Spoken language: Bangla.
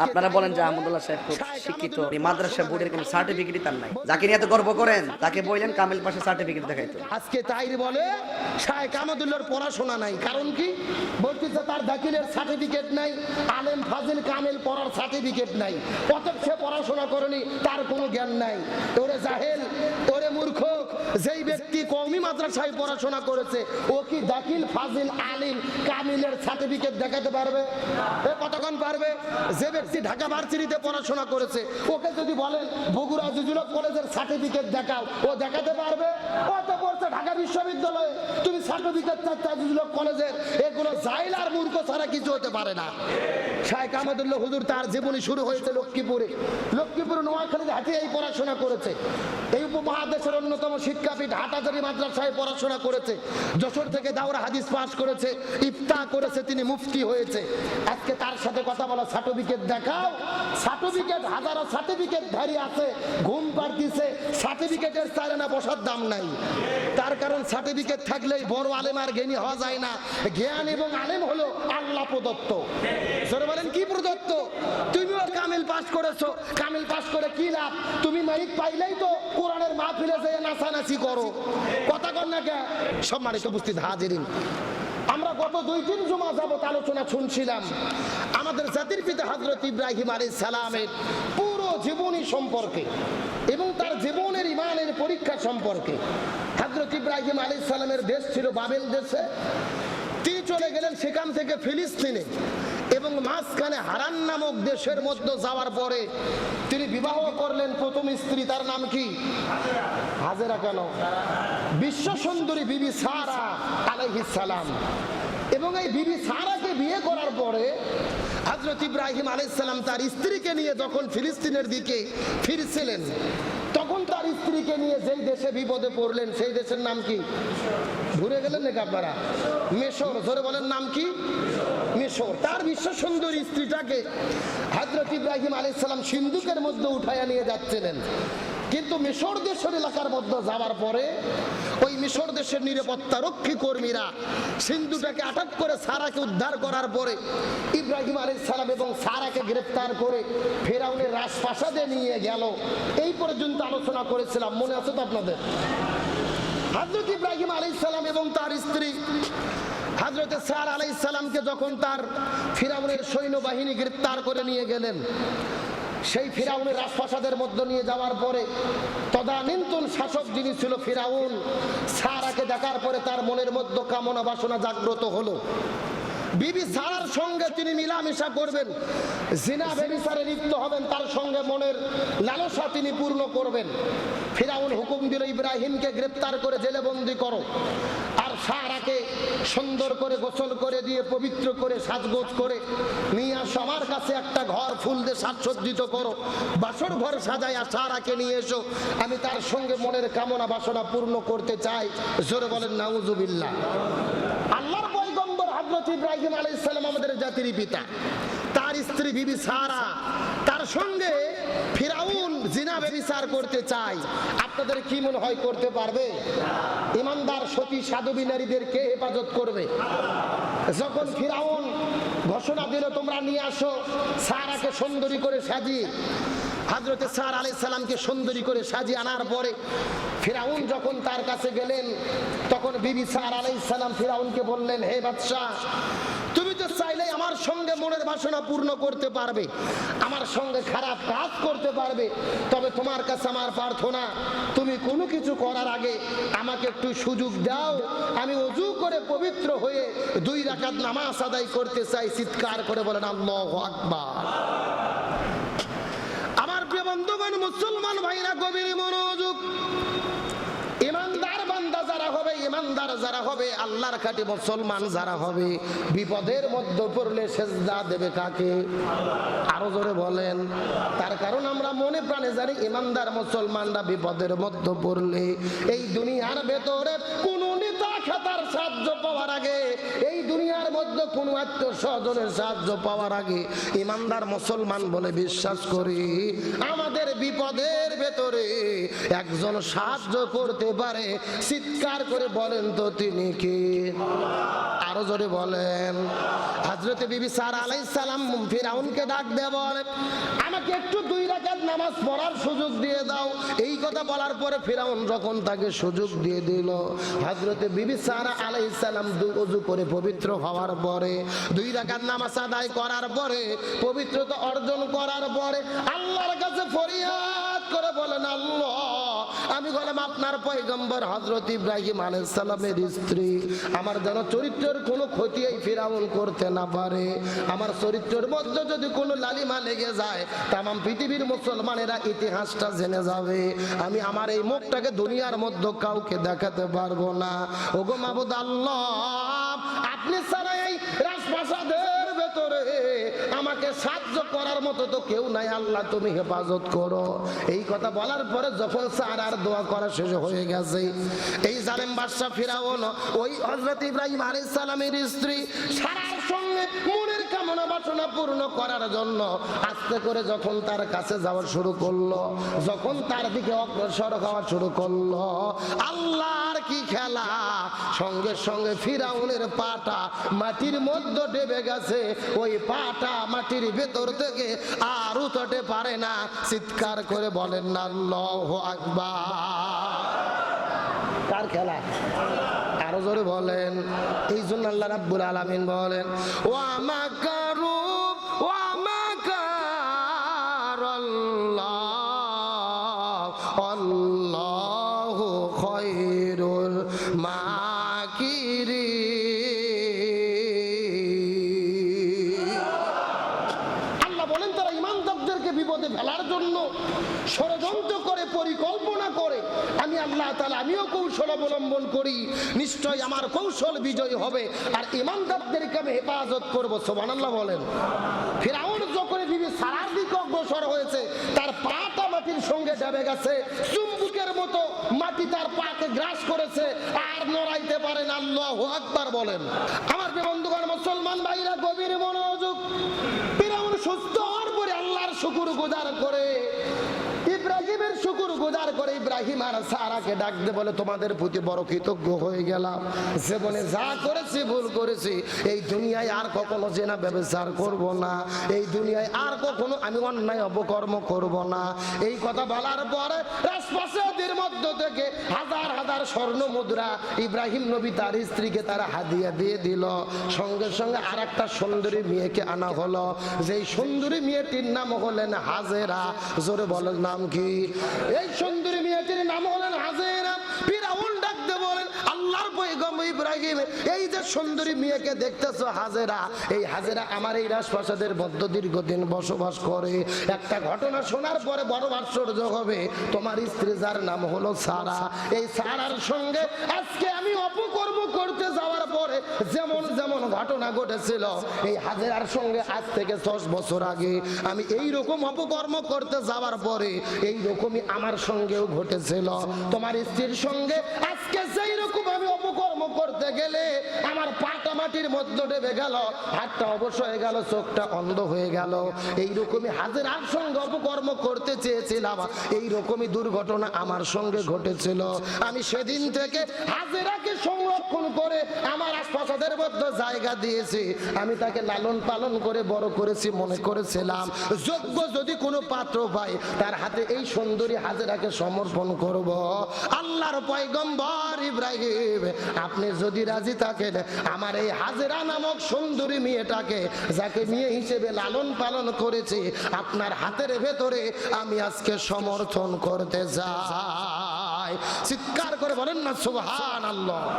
আপনারা বলেন যে আহমদুল্লাহ সাহেব খুব শিক্ষিত, মাদ্রাসা বোর্ডের কোনো সার্টিফিকেটই তার নাই। যাকে নিয়ে এত গর্ব করেন তাকে বললেন কামিল পাশে সার্টিফিকেট দেখাইতো। আজকে তাই বলে শায়েখ আহমদুল্লাহর পড়াশোনা নাই, কারণ কি বলতেছে তার দাখিলের সার্টিফিকেট নাই, আলেম ফাজিল কামিল পড়ার সার্টিফিকেট নাই, অতএব সে পড়াশোনা করেনি, তার কোনো জ্ঞান নাই। ওরে জাহেল, ওরে মূর্খ, যেই ব্যক্তি কওমি মাদ্রাসায় পড়াশোনা করেছে ও কি দাখিল ফাজিল আলিম কামিলের সার্টিফিকেট দেখাতে পারবে? কতক্ষণ পারবে? যে ব্যক্তি ঢাকা ভার্সিটিতে পড়াশোনা করেছে ওকে যদি বলেন বগুড়া আজিজুল হক কলেজের সার্টিফিকেট দেখাও, ও দেখাতে পারবে? ও তো পড়ছে ঢাকা বিশ্ববিদ্যালয়ে, তুমি সার্টিফিকেট চাচ্ছ আজিজুল হক কলেজের? এগুলো জাহিল আর মূর্খ ছাড়া কিছু হতে পারে না। শায়েখ আহমদুল্লাহ হুজুর তার জীবনী শুরু হয়েছে লক্ষ্মীপুরে। লক্ষ্মীপুরে নোয়াখালীর হাটিয়ায় পড়াশোনা করেছে। এই উপমহাদেশের অন্যতম শিক্ষাপীঠ হাটহাজারী মাদ্রাসায় পড়াশোনা করেছে। যশোর থেকে দাওরা হাদিস পাস করেছে, ইফতা করেছে, তিনি মুফতি হয়েছে। আজকে তার সাথে কথা বলা, সার্টিফিকেট দেখাও। সার্টিফিকেট হাজারো সার্টিফিকেট ধারী আছে, ঘুম পাড়তিছে, সার্টিফিকেটের চাইলে না বসার দাম নাই। তার কারণ সার্টিফিকেট থাকলেই বড় আলেম আর জ্ঞানী হওয়া যায় না। জ্ঞান এবং আলেম হলো আল্লাহ প্রদত্ত। সরে বলেন কি প্রদত্ত? তুমিও কামিল পাস করেছো, কামিল পাস করে কি লাভ? তুমি মাইক পাইলেই তো কোরআনের মাহফিলে যেয়ে নাচানাচি করো। কথা কর না কে? সম্মানিত উপস্থিত হাজিরিন, আমরা গত 2-3 জুমা যাবত আলোচনা শুনছিলাম আমাদের জাতির পিতা হযরত ইব্রাহিম আলাইহিস সালামের পুরো জীবনী সম্পর্কে এবং তার জীবনের ইমানের পরীক্ষা সম্পর্কে। হযরত ইব্রাহিম আলাইহিস সালামের দেশ ছিল বাবেল দেশে। তিনি চলে গেলেন সেখান থেকে ফিলিস্তিনে এবং মাঝখানে হারান নামক দেশের মধ্যে যাওয়ার পরে তিনি বিবাহ করলেন প্রথম স্ত্রী, তার নাম কি? হাজেরা। কেন? বিশ্ব সুন্দরী বিবি সারা আলাইহিস সালাম। এবং এই বিবি সারাকে বিয়ে করার পরে হযরত ইব্রাহিম আলাইহিস সালাম তার স্ত্রীকে নিয়ে যখন ফিলিস্তিনের দিকে ফিরছিলেন তখন তার স্ত্রীকে নিয়ে যেই দেশে বিপদে পড়লেন সেই দেশের নাম কি? ভুলে গেলেন নাকি আপনারা? মিশর। জোরে বলেন, নাম কি? মিশর। তার বিশ্ব সুন্দরী স্ত্রীটাকে হযরত ইব্রাহিম আলাইহিস সালাম সিন্ধুকের মধ্যে উঠাইয়া নিয়ে যাচ্ছিলেন। কিন্তু মিশর দেশের এলাকার মধ্যে যাওয়ার পরে ওই মিশর দেশের নিরাপত্তা রক্ষী কর্মীরা সিন্ধুটাকে আটক করে সারাকে উদ্ধার করার পরে ইব্রাহিম আলাইহিস সালাম এবং সারাকে গ্রেফতার করে ফেরাউনের রাজপ্রাসাদে নিয়ে গেল। এই পর্যন্ত আলোচনা করেছিলাম, মনে আছে তো আপনাদের? হযরত ইব্রাহিম আলাইহিস সালাম এবং তার স্ত্রী হযরত সারা আলাইহিস সালামকে যখন তার ফিরাউনের সৈন্যবাহিনী গ্রেফতার করে নিয়ে গেলেন, সেই ফিরাউনের রাজপ্রাসাদের মধ্যে নিয়ে যাওয়ার পরে তদানীন্তন শাসক যিনি ছিল ফিরাউন, সারাকে দেখার পরে তার মনের মধ্যে কামনা বাসনা জাগ্রত হলো। বিবি সারার সঙ্গে তিনি মিলামেশা করবেন, জিনা ব্যভিচারে লিপ্ত হবেন, তার সঙ্গে মনের লালসা তিনি পূর্ণ করবেন। ফিরাউন হুকুম দিল ইব্রাহিমকে গ্রেফতার করে জেলে বন্দী করো, আর সারাকে সুন্দর করে গোসল করে দিয়ে পবিত্র করে সাজগোজ করে নিয়ে আসো, আমার কাছে একটা ঘর ফুল দিয়ে সাজসজ্জিত করো, বাসর ঘর সাজায় সারাকে নিয়ে এসো, আমি তার সঙ্গে মনের কামনা বাসনা পূর্ণ করতে চাই। জোরে বলেন নাউজুবিল্লাহ। আল্লাহর পয়গম্বর হযরত ইব্রাহিম আলাইহিস সালাম আমাদের জাতির পিতা, তার স্ত্রী বিবি সারা, তার সঙ্গে ফিরাউন জিনা ব্যভিচার করতে চায়। আপনাদের কি মনে হয় করতে পারবে? ইমানদার সতী সাধবী নারীদের কে হেফাজত করবে? যখন ফিরাউন ঘোষণা দিল তোমরা নিয়ে আসো সারাকে সুন্দরী করে সাজিয়ে, হযরত সারা আলাইহিস সালামকে সুন্দরী করে সাজিয়ে আনার পরে ফিরাউন যখন তার কাছে গেলেন তখন বিবি সারা আলাইহিস সালাম ফিরাউনকে বললেন, হে বাদশা, তুমি তো চাইলে আমার সঙ্গে মনের বাসনা পূর্ণ করতে পারবে, আমার সঙ্গে খারাপ কাজ করতে পারবে, তবে তোমার কাছে আমার প্রার্থনা তুমি কোনো কিছু করার আগে আমাকে একটু সুযোগ দাও, আমি ওযু করে পবিত্র হয়ে 2 রাকাত নামাজ আদায় করতে চাই। চিৎকার করে বলেন আল্লাহু আকবার। আমার প্রিয় বন্ধুগণ, মুসলমান ভাইরা, গভীর মনোযোগ। ইমানদার বান্দা যারা হবে, ইমানদার যারা হবে, আল্লাহর খাঁটি মুসলমান যারা হবে, বিপদের মধ্যে পড়লে সেজদা দেবে কাকে? আরো জোরে বলেন। তার কারণ আমরা মনে প্রাণে জানি ইমানদার মুসলমানরা বিপদের মধ্যে পড়লে এই দুনিয়ার ভেতরে কোন নেতা খেতার সাহায্য পাওয়ার আগে, এই দুনিয়ার মধ্যে কোন আত্মীয় স্বজনের সাহায্য পাওয়ার আগে ইমানদার মুসলমান বলে বিশ্বাস করি আমাদের বিপদের ভেতরে একজন সাহায্য করতে পারে। চিৎকার করে বলেন তো তিনি কে? আরো জোরে বলেন। হযরত বিবি সারা আলাইহিস সালাম ফিরাউনকে ডাক দিয়ে বলে, আমাকে একটু 2 রাকাত নামাজ পড়ার সুযোগ দিয়ে দাও। এই কথা বলার পরে ফিরাউন যখন তাকে সুযোগ দিয়ে দিল, হযরত বিবি সারা আলাইহিস সালাম ওযু করে পবিত্র হওয়ার পরে 2 রাকাত নামাজ আদায় করার পরে পবিত্রতা অর্জন করার পরে আল্লাহর কাছে ফরিয়াদ করে বলেন, আল্লাহ, আমি হলাম আপনার পয়গম্বর হযরত ইব্রাহিম আলাইহিস সালামের স্ত্রী, আমার যেন চরিত্রের কোনো ক্ষতি এই ফিরাউন করতে না পারে। আমার চরিত্রের মধ্যে যদি কোনো লালিমা লেগে যায়, তামাম পৃথিবীর মুসলমানেরা ইতিহাসটা জেনে যাবে। আমি আমার এই মুখটাকে দুনিয়ার মধ্যে কাউকে দেখাতে পারবো না। ওগো মাবুদ আল্লাহ, আপনি ছাড়া এই রাজপ্রাসাদের ভেতরে আমাকে সাহায্য করার মতো তো কেউ নাই, আল্লাহ তুমি হেফাজত করো। এই কথা বলার পরে যখন সারার দোয়া করা শেষ হয়ে গেছে, এই জালেম বাদশা ফিরাউন ওই হযরত ইব্রাহিম আলাইহিস সালামের স্ত্রী সারার সঙ্গে মনের কামনা বাসনা পূর্ণ করার জন্য আস্তে করে যখন তার কাছে যাওয়া শুরু করলো, যখন তার দিকে অগ্রসর হওয়া শুরু করলো, আল্লাহর কি খেলা, সঙ্গে সঙ্গে ফিরাউনের পাটা মাটির মধ্যে ডেবে গেছে। ওই পাটা মাটির ভেতর থেকে আর উঠতে পারে না। চিৎকার করে বলেন না আল্লাহু আকবার। কার খেলা? আরো জোরে বলেন। এই জন্য আল্লাহ রাব্বুল আলামিন বলেন, ওয়া মাকারু ওয়া মাকারাল্লাহ আল্লাহু খায়রুল মাকিরিন। আল্লাহ বলেন, তারা ঈমানদারদেরকে বিপদে ফেলার জন্য ষড়যন্ত্র করে, পরিকল্পনা করে, আমি আল্লাহ তাআলা আমিও কৌশল অবলম্বন করি, নিশ্চয় আমার কৌশল বিজয় হবে, আর ঈমানদারদেরকে আমি হেফাজত করব। সুবহানাল্লাহ বলেন। ফিরাউন যখন বিবি সারার দিকে অগ্রসর হয়েছে, তার পাটা মাটির সঙ্গে ডেবে গেছে, চুম্বকের মতো মাটি তার পাকে গ্রাস করেছে, আর নড়াইতে পারে না। আল্লাহু আকবার বলেন। আমার বন্ধুগণ, মুসলমান ভাইরা, গভীর মনোযোগ। ফিরাউন সুস্থ হওয়ার পরে আল্লাহর শুকর গুজার করে, ইব্রাহিমের শুকর গুজার করে ইব্রাহিম আর সারাকে ডাক দিয়ে বলে, তোমাদের প্রতি বড় কৃতজ্ঞ হয়ে গেলাম। জীবনে যা করেছি ভুল করেছি, এই দুনিয়ায় আর কখনো জেনা ব্যভিচার করব না, এই দুনিয়ায় আর কখনো আমি অন্যায় অপকর্ম করব না। এই কথা বলার পরে রাজপ্রাসাদের মধ্য থেকে হাজার হাজার স্বর্ণ মুদ্রা ইব্রাহিম নবী তার স্ত্রীকে তারা হাদিয়া দিয়ে দিল। সঙ্গে সঙ্গে আর একটা সুন্দরী মেয়েকে আনা হলো, যেই সুন্দরী মেয়েটির নাম হলেন হাজেরা। জোরে বলেন, নাম কি? এই সুন্দরী মেয়েটির নাম হলেন হাজেরা। ফিরাউন ডাকতে বলেন, আল্লাহর পয়গম্বর ইব্রাহিম, এই যে সুন্দরী মেয়েকে দেখতেছো হাজেরা, এই হাজেরা আমার এই রাজপ্রাসাদের মধ্যে দীর্ঘদিন বসবাস করে। একটা ঘটনা শোনার পরে বড় আশ্চর্য হবে। তোমার স্ত্রী যার নাম হলো সারা, এই সারার সঙ্গে আজকে আমি অপকর্ম করতে যাওয়ার পরে যেমন যেমন ঘটনা ঘটেছিল, এই হাজেরার সঙ্গে আজ থেকে 10 বছর আগে আমি এই রকম অপকর্ম করতে যাওয়ার পরে এই রকমই আমার সঙ্গেও ঘটেছিল। তোমার স্ত্রীর সঙ্গে আজকে সেই রকম আমি অপকর্ম করতে গেলে আমার পাটা মাটির মধ্যে ডেবে গেল, হাতটা অবশ হয়ে গেল, চোখটা অন্ধ হয়ে গেল। এইরকমই হাজেরার সঙ্গে অপকর্ম করতে চেয়েছিলাম, এইরকমই দুর্ঘটনা আমার সঙ্গে ঘটেছিল। আমি সেদিন থেকে হাজেরাকে সংরক্ষণ করে আমার আশপাশের মধ্যে জায়গা দিয়েছি। আমি তাকে লালন পালন করে বড় করেছি, মনে করেছিলাম যোগ্য যদি কোনো পাত্র পাই তার হাতে এই সুন্দরী হাজেরাকে সমর্পণ করব। আল্লাহর পয়গম্বর ইব্রাহিম, আপনি যদি রাজি থাকেন, আমার এই হাজেরা নামক সুন্দরী মেয়েটাকে, যাকে মেয়ে হিসেবে লালন পালন করেছি, আপনার হাতের ভেতরে আমি আজকে সমর্থন করতে চাই। চিৎকার করে বলেন না সুবহানাল্লাহ।